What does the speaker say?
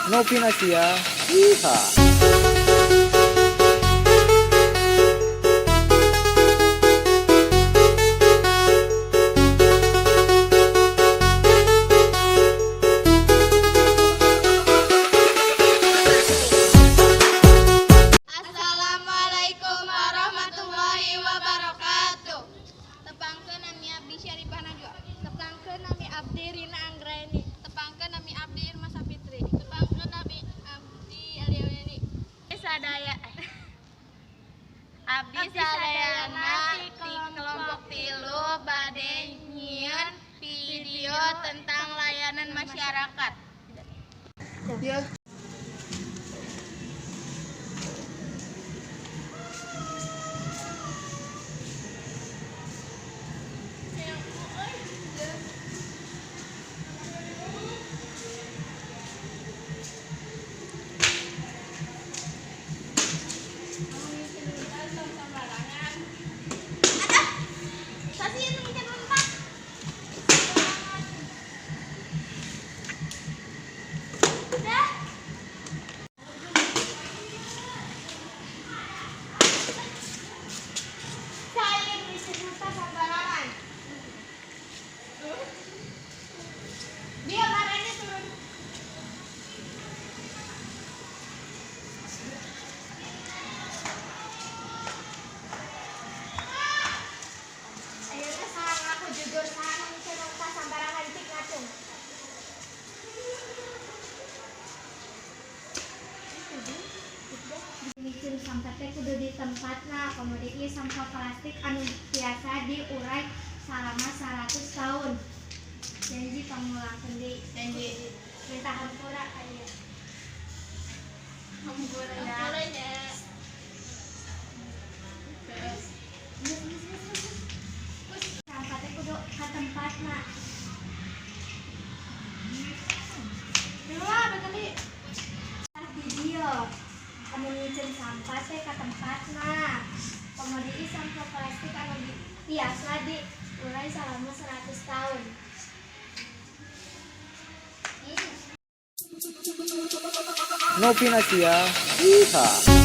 Novinasia. Yeehaw. Assalamualaikum warahmatullahi wabarakatuh. Tepangkeun nami Abdi Syarifah Najwa. Tepangkeun nami Abdi Rina Anggraeni. Tepangkeun nami Abdi Irma Sapitri. Tepangkeun nami Abdi Aliawini. Sadaya Abdi sadayana di kelompok 3 bade nyieun video tentang layanan masyarakat. Sampah teh kudu di tempatna, komoditi sampah plastik anu biasa diurai selama 100 tahun. Janji pangulangkeun deui. Janji minta hampura aya. Hampura ya. Sampah teh kudu ka tempatna. Dua betul nih. Video anu nyucun sampah teh ka tempatna. Komoditi sampah plastik anu biasa diurai selama 100 tahun. Novinasia. Yeehaw.